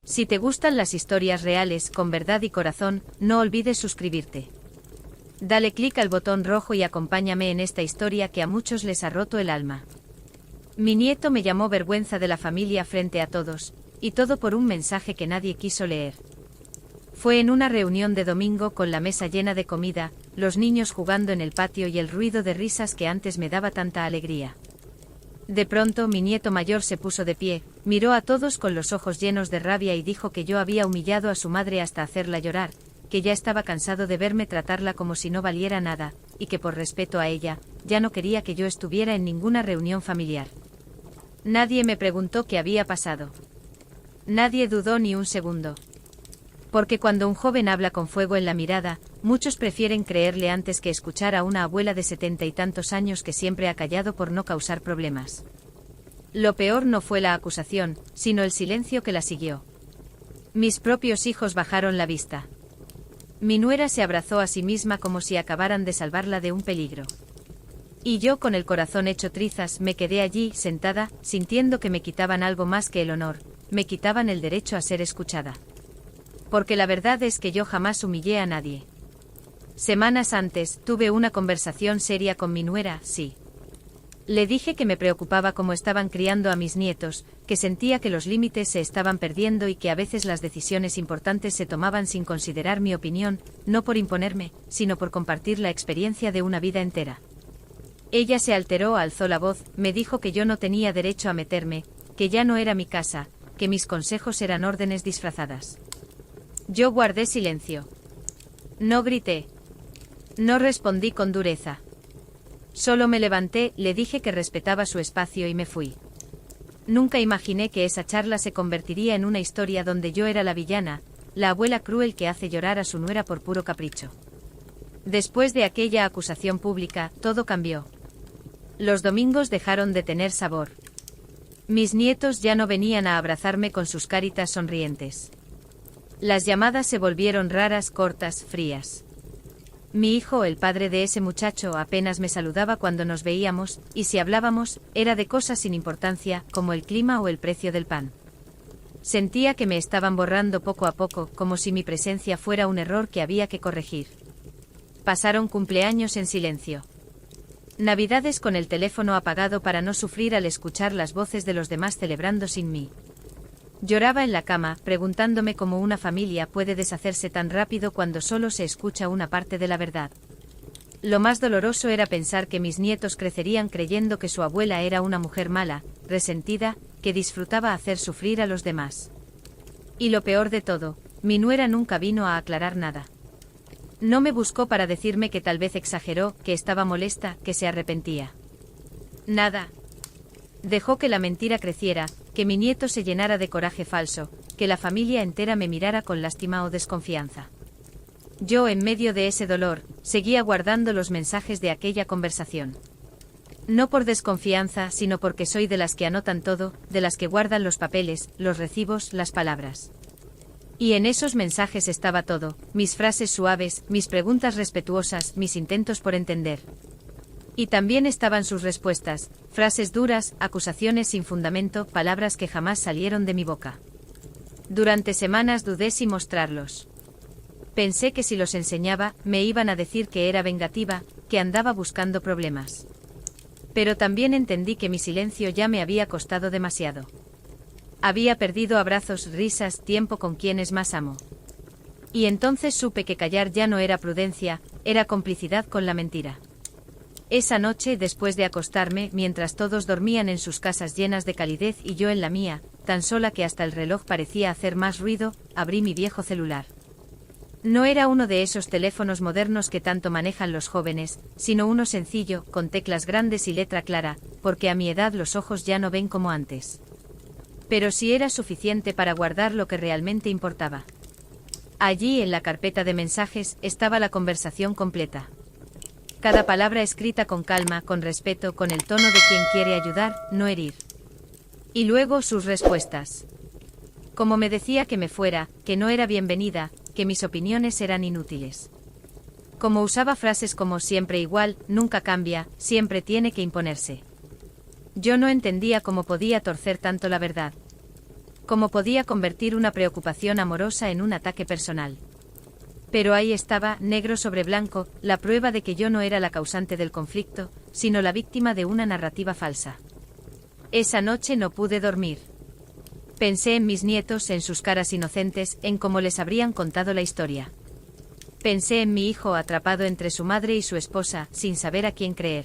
Si te gustan las historias reales con verdad y corazón, no olvides suscribirte. Dale clic al botón rojo y acompáñame en esta historia que a muchos les ha roto el alma. Mi nieto me llamó vergüenza de la familia frente a todos, y todo por un mensaje que nadie quiso leer. Fue en una reunión de domingo con la mesa llena de comida, los niños jugando en el patio y el ruido de risas que antes me daba tanta alegría. De pronto mi nieto mayor se puso de pie, miró a todos con los ojos llenos de rabia y dijo que yo había humillado a su madre hasta hacerla llorar, que ya estaba cansado de verme tratarla como si no valiera nada, y que por respeto a ella, ya no quería que yo estuviera en ninguna reunión familiar. Nadie me preguntó qué había pasado. Nadie dudó ni un segundo. Porque cuando un joven habla con fuego en la mirada, muchos prefieren creerle antes que escuchar a una abuela de 70 y tantos años que siempre ha callado por no causar problemas. Lo peor no fue la acusación, sino el silencio que la siguió. Mis propios hijos bajaron la vista. Mi nuera se abrazó a sí misma como si acabaran de salvarla de un peligro. Y yo, con el corazón hecho trizas, me quedé allí, sentada, sintiendo que me quitaban algo más que el honor, me quitaban el derecho a ser escuchada. Porque la verdad es que yo jamás humillé a nadie. Semanas antes, tuve una conversación seria con mi nuera, sí. Le dije que me preocupaba cómo estaban criando a mis nietos, que sentía que los límites se estaban perdiendo y que a veces las decisiones importantes se tomaban sin considerar mi opinión, no por imponerme, sino por compartir la experiencia de una vida entera. Ella se alteró, alzó la voz, me dijo que yo no tenía derecho a meterme, que ya no era mi casa, que mis consejos eran órdenes disfrazadas. Yo guardé silencio. No grité. No respondí con dureza. Solo me levanté, le dije que respetaba su espacio y me fui. Nunca imaginé que esa charla se convertiría en una historia donde yo era la villana, la abuela cruel que hace llorar a su nuera por puro capricho. Después de aquella acusación pública, todo cambió. Los domingos dejaron de tener sabor. Mis nietos ya no venían a abrazarme con sus caritas sonrientes. Las llamadas se volvieron raras, cortas, frías. Mi hijo, el padre de ese muchacho, apenas me saludaba cuando nos veíamos, y si hablábamos, era de cosas sin importancia, como el clima o el precio del pan. Sentía que me estaban borrando poco a poco, como si mi presencia fuera un error que había que corregir. Pasaron cumpleaños en silencio. Navidades con el teléfono apagado para no sufrir al escuchar las voces de los demás celebrando sin mí. Lloraba en la cama, preguntándome cómo una familia puede deshacerse tan rápido cuando solo se escucha una parte de la verdad. Lo más doloroso era pensar que mis nietos crecerían creyendo que su abuela era una mujer mala, resentida, que disfrutaba hacer sufrir a los demás. Y lo peor de todo, mi nuera nunca vino a aclarar nada. No me buscó para decirme que tal vez exageró, que estaba molesta, que se arrepentía. Nada. Dejó que la mentira creciera, que mi nieto se llenara de coraje falso, que la familia entera me mirara con lástima o desconfianza. Yo, en medio de ese dolor, seguía guardando los mensajes de aquella conversación. No por desconfianza, sino porque soy de las que anotan todo, de las que guardan los papeles, los recibos, las palabras. Y en esos mensajes estaba todo, mis frases suaves, mis preguntas respetuosas, mis intentos por entender. Y también estaban sus respuestas, frases duras, acusaciones sin fundamento, palabras que jamás salieron de mi boca. Durante semanas dudé si mostrarlos. Pensé que si los enseñaba, me iban a decir que era vengativa, que andaba buscando problemas. Pero también entendí que mi silencio ya me había costado demasiado. Había perdido abrazos, risas, tiempo con quienes más amo. Y entonces supe que callar ya no era prudencia, era complicidad con la mentira. Esa noche, después de acostarme, mientras todos dormían en sus casas llenas de calidez y yo en la mía, tan sola que hasta el reloj parecía hacer más ruido, abrí mi viejo celular. No era uno de esos teléfonos modernos que tanto manejan los jóvenes, sino uno sencillo, con teclas grandes y letra clara, porque a mi edad los ojos ya no ven como antes. Pero sí era suficiente para guardar lo que realmente importaba. Allí, en la carpeta de mensajes, estaba la conversación completa. Cada palabra escrita con calma, con respeto, con el tono de quien quiere ayudar, no herir. Y luego sus respuestas. Como me decía que me fuera, que no era bienvenida, que mis opiniones eran inútiles. Como usaba frases como siempre igual, nunca cambia, siempre tiene que imponerse. Yo no entendía cómo podía torcer tanto la verdad. ¿Cómo podía convertir una preocupación amorosa en un ataque personal? Pero ahí estaba, negro sobre blanco, la prueba de que yo no era la causante del conflicto, sino la víctima de una narrativa falsa. Esa noche no pude dormir. Pensé en mis nietos, en sus caras inocentes, en cómo les habrían contado la historia. Pensé en mi hijo atrapado entre su madre y su esposa, sin saber a quién creer.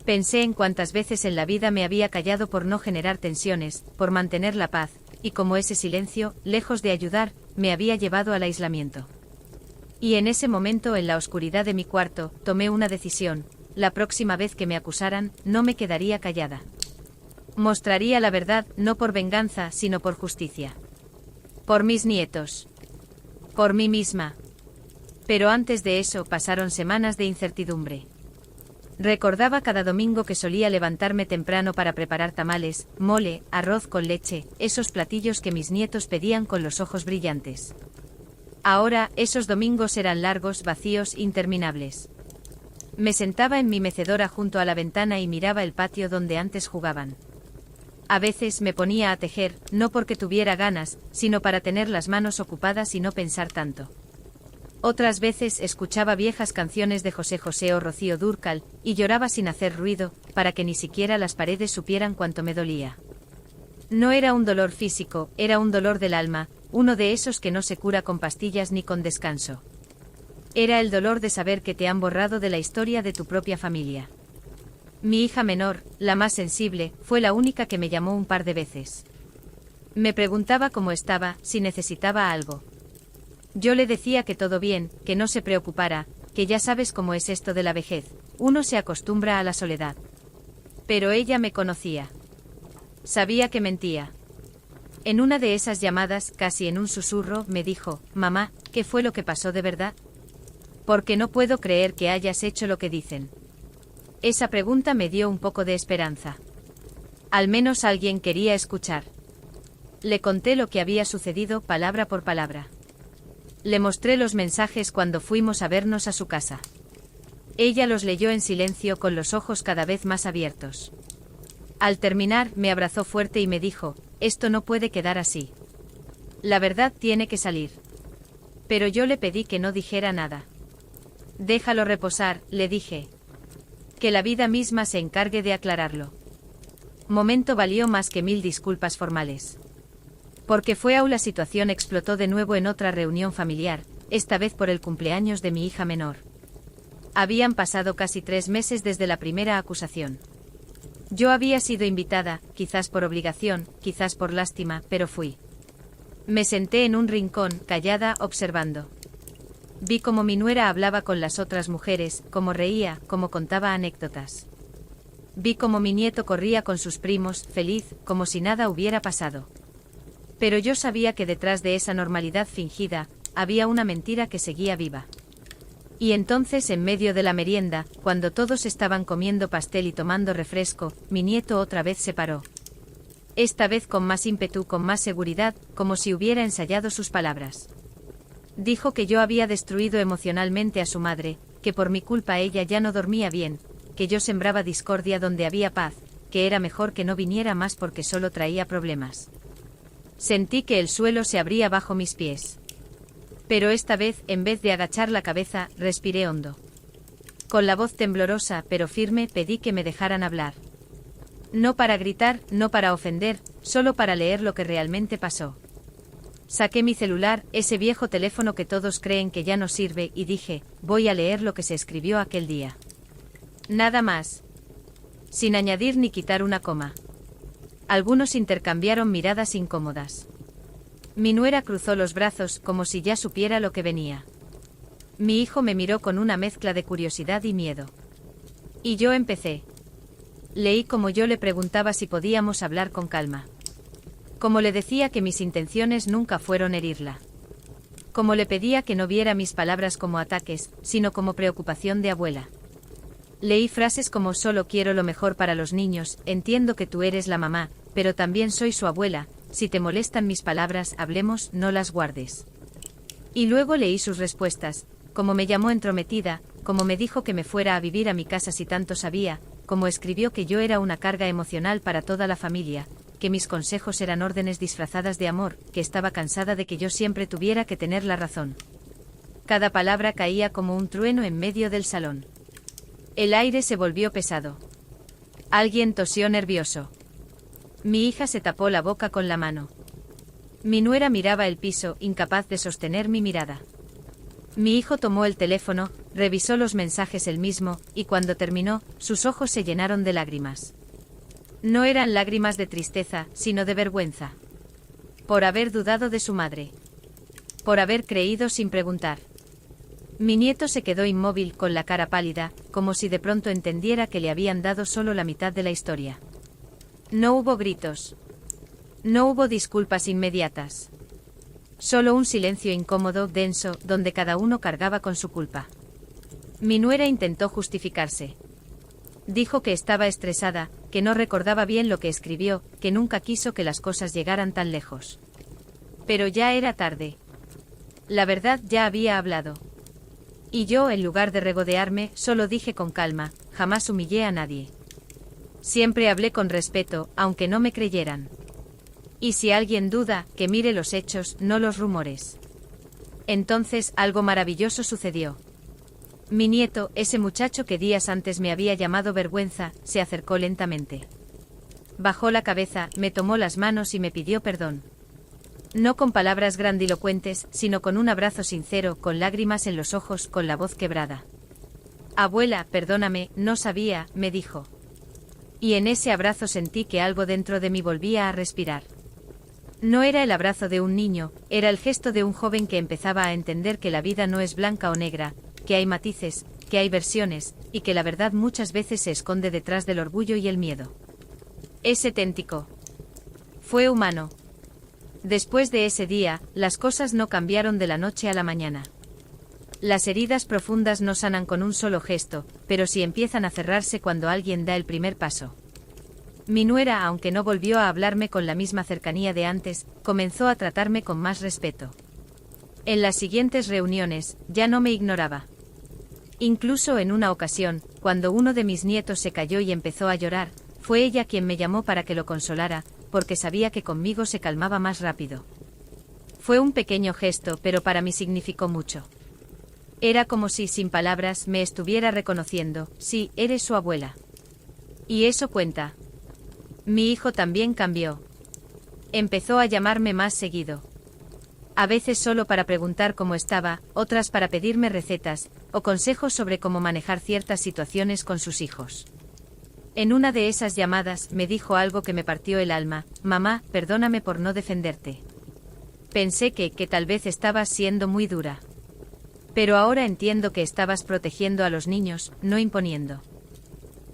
Pensé en cuántas veces en la vida me había callado por no generar tensiones, por mantener la paz, y cómo ese silencio, lejos de ayudar, me había llevado al aislamiento. Y en ese momento, en la oscuridad de mi cuarto, tomé una decisión: la próxima vez que me acusaran, no me quedaría callada. Mostraría la verdad, no por venganza, sino por justicia. Por mis nietos. Por mí misma. Pero antes de eso pasaron semanas de incertidumbre. Recordaba cada domingo que solía levantarme temprano para preparar tamales, mole, arroz con leche, esos platillos que mis nietos pedían con los ojos brillantes. Ahora, esos domingos eran largos, vacíos, interminables. Me sentaba en mi mecedora junto a la ventana y miraba el patio donde antes jugaban. A veces me ponía a tejer, no porque tuviera ganas, sino para tener las manos ocupadas y no pensar tanto. Otras veces escuchaba viejas canciones de José José o Rocío Dúrcal, y lloraba sin hacer ruido, para que ni siquiera las paredes supieran cuánto me dolía. No era un dolor físico, era un dolor del alma, uno de esos que no se cura con pastillas ni con descanso. Era el dolor de saber que te han borrado de la historia de tu propia familia. Mi hija menor, la más sensible, fue la única que me llamó un par de veces. Me preguntaba cómo estaba, si necesitaba algo. Yo le decía que todo bien, que no se preocupara, que ya sabes cómo es esto de la vejez, uno se acostumbra a la soledad. Pero ella me conocía. Sabía que mentía. En una de esas llamadas, casi en un susurro, me dijo: «Mamá, ¿qué fue lo que pasó de verdad? Porque no puedo creer que hayas hecho lo que dicen». Esa pregunta me dio un poco de esperanza. Al menos alguien quería escuchar. Le conté lo que había sucedido, palabra por palabra. Le mostré los mensajes cuando fuimos a vernos a su casa. Ella los leyó en silencio, con los ojos cada vez más abiertos. Al terminar, me abrazó fuerte y me dijo: «Esto no puede quedar así. La verdad tiene que salir». Pero yo le pedí que no dijera nada. «Déjalo reposar», le dije. «Que la vida misma se encargue de aclararlo». Momento valió más que 1000 disculpas formales. Porque la situación explotó de nuevo en otra reunión familiar, esta vez por el cumpleaños de mi hija menor. Habían pasado casi 3 meses desde la primera acusación. Yo había sido invitada, quizás por obligación, quizás por lástima, pero fui. Me senté en un rincón, callada, observando. Vi cómo mi nuera hablaba con las otras mujeres, cómo reía, cómo contaba anécdotas. Vi cómo mi nieto corría con sus primos, feliz, como si nada hubiera pasado. Pero yo sabía que detrás de esa normalidad fingida, había una mentira que seguía viva. Y entonces, en medio de la merienda, cuando todos estaban comiendo pastel y tomando refresco, mi nieto otra vez se paró. Esta vez con más ímpetu, con más seguridad, como si hubiera ensayado sus palabras. Dijo que yo había destruido emocionalmente a su madre, que por mi culpa ella ya no dormía bien, que yo sembraba discordia donde había paz, que era mejor que no viniera más porque solo traía problemas. Sentí que el suelo se abría bajo mis pies. Pero esta vez, en vez de agachar la cabeza, respiré hondo. Con la voz temblorosa, pero firme, pedí que me dejaran hablar. No para gritar, no para ofender, solo para leer lo que realmente pasó. Saqué mi celular, ese viejo teléfono que todos creen que ya no sirve, y dije: voy a leer lo que se escribió aquel día. Nada más. Sin añadir ni quitar una coma. Algunos intercambiaron miradas incómodas. Mi nuera cruzó los brazos, como si ya supiera lo que venía. Mi hijo me miró con una mezcla de curiosidad y miedo. Y yo empecé. Leí como yo le preguntaba si podíamos hablar con calma. Como le decía que mis intenciones nunca fueron herirla. Como le pedía que no viera mis palabras como ataques, sino como preocupación de abuela. Leí frases como: solo quiero lo mejor para los niños, entiendo que tú eres la mamá, pero también soy su abuela, si te molestan mis palabras, hablemos, no las guardes. Y luego leí sus respuestas, como me llamó entrometida, como me dijo que me fuera a vivir a mi casa si tanto sabía, como escribió que yo era una carga emocional para toda la familia, que mis consejos eran órdenes disfrazadas de amor, que estaba cansada de que yo siempre tuviera que tener la razón. Cada palabra caía como un trueno en medio del salón. El aire se volvió pesado. Alguien tosió nervioso. Mi hija se tapó la boca con la mano. Mi nuera miraba el piso, incapaz de sostener mi mirada. Mi hijo tomó el teléfono, revisó los mensajes él mismo, y cuando terminó, sus ojos se llenaron de lágrimas. No eran lágrimas de tristeza, sino de vergüenza. Por haber dudado de su madre. Por haber creído sin preguntar. Mi nieto se quedó inmóvil con la cara pálida, como si de pronto entendiera que le habían dado solo la mitad de la historia. No hubo gritos. No hubo disculpas inmediatas. Solo un silencio incómodo, denso, donde cada uno cargaba con su culpa. Mi nuera intentó justificarse. Dijo que estaba estresada, que no recordaba bien lo que escribió, que nunca quiso que las cosas llegaran tan lejos. Pero ya era tarde. La verdad ya había hablado. Y yo, en lugar de regodearme, solo dije con calma, jamás humillé a nadie. Siempre hablé con respeto, aunque no me creyeran. Y si alguien duda, que mire los hechos, no los rumores. Entonces, algo maravilloso sucedió. Mi nieto, ese muchacho que días antes me había llamado vergüenza, se acercó lentamente. Bajó la cabeza, me tomó las manos y me pidió perdón. No con palabras grandilocuentes, sino con un abrazo sincero, con lágrimas en los ojos, con la voz quebrada. Abuela, perdóname, no sabía, me dijo. Y en ese abrazo sentí que algo dentro de mí volvía a respirar. No era el abrazo de un niño, era el gesto de un joven que empezaba a entender que la vida no es blanca o negra, que hay matices, que hay versiones, y que la verdad muchas veces se esconde detrás del orgullo y el miedo. Es auténtico. Fue humano. Después de ese día, las cosas no cambiaron de la noche a la mañana. Las heridas profundas no sanan con un solo gesto, pero sí empiezan a cerrarse cuando alguien da el primer paso. Mi nuera, aunque no volvió a hablarme con la misma cercanía de antes, comenzó a tratarme con más respeto. En las siguientes reuniones, ya no me ignoraba. Incluso en una ocasión, cuando uno de mis nietos se cayó y empezó a llorar, fue ella quien me llamó para que lo consolara, porque sabía que conmigo se calmaba más rápido. Fue un pequeño gesto, pero para mí significó mucho. Era como si, sin palabras, me estuviera reconociendo, sí, eres su abuela. Y eso cuenta. Mi hijo también cambió. Empezó a llamarme más seguido. A veces solo para preguntar cómo estaba, otras para pedirme recetas, o consejos sobre cómo manejar ciertas situaciones con sus hijos. En una de esas llamadas, me dijo algo que me partió el alma: mamá, perdóname por no defenderte. Pensé que tal vez estabas siendo muy dura. Pero ahora entiendo que estabas protegiendo a los niños, no imponiendo.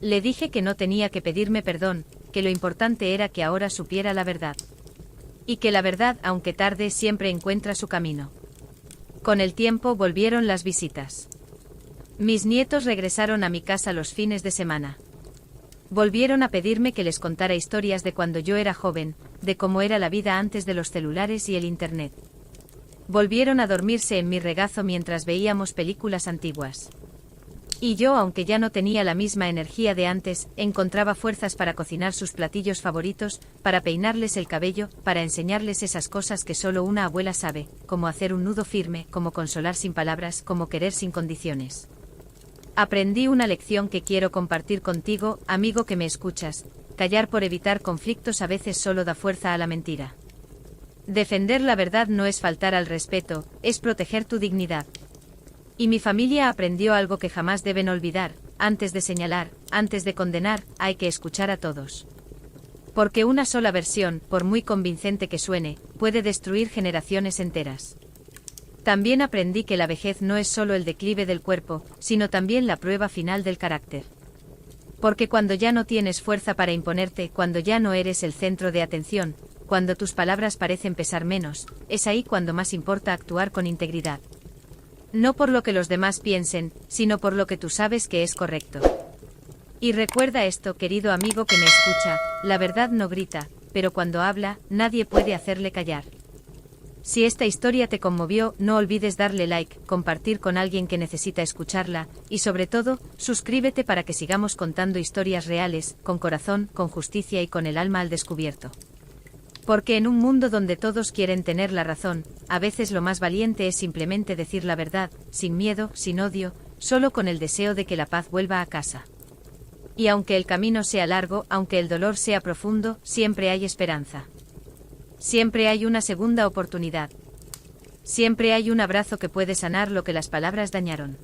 Le dije que no tenía que pedirme perdón, que lo importante era que ahora supiera la verdad. Y que la verdad, aunque tarde, siempre encuentra su camino. Con el tiempo volvieron las visitas. Mis nietos regresaron a mi casa los fines de semana. Volvieron a pedirme que les contara historias de cuando yo era joven, de cómo era la vida antes de los celulares y el internet. Volvieron a dormirse en mi regazo mientras veíamos películas antiguas. Y yo, aunque ya no tenía la misma energía de antes, encontraba fuerzas para cocinar sus platillos favoritos, para peinarles el cabello, para enseñarles esas cosas que solo una abuela sabe, como hacer un nudo firme, como consolar sin palabras, como querer sin condiciones. Aprendí una lección que quiero compartir contigo, amigo que me escuchas: callar por evitar conflictos a veces solo da fuerza a la mentira. Defender la verdad no es faltar al respeto, es proteger tu dignidad. Y mi familia aprendió algo que jamás deben olvidar: antes de señalar, antes de condenar, hay que escuchar a todos. Porque una sola versión, por muy convincente que suene, puede destruir generaciones enteras. También aprendí que la vejez no es solo el declive del cuerpo, sino también la prueba final del carácter. Porque cuando ya no tienes fuerza para imponerte, cuando ya no eres el centro de atención, cuando tus palabras parecen pesar menos, es ahí cuando más importa actuar con integridad. No por lo que los demás piensen, sino por lo que tú sabes que es correcto. Y recuerda esto, querido amigo que me escucha: la verdad no grita, pero cuando habla, nadie puede hacerle callar. Si esta historia te conmovió, no olvides darle like, compartir con alguien que necesita escucharla, y sobre todo, suscríbete para que sigamos contando historias reales, con corazón, con justicia y con el alma al descubierto. Porque en un mundo donde todos quieren tener la razón, a veces lo más valiente es simplemente decir la verdad, sin miedo, sin odio, solo con el deseo de que la paz vuelva a casa. Y aunque el camino sea largo, aunque el dolor sea profundo, siempre hay esperanza. Siempre hay una segunda oportunidad. Siempre hay un abrazo que puede sanar lo que las palabras dañaron.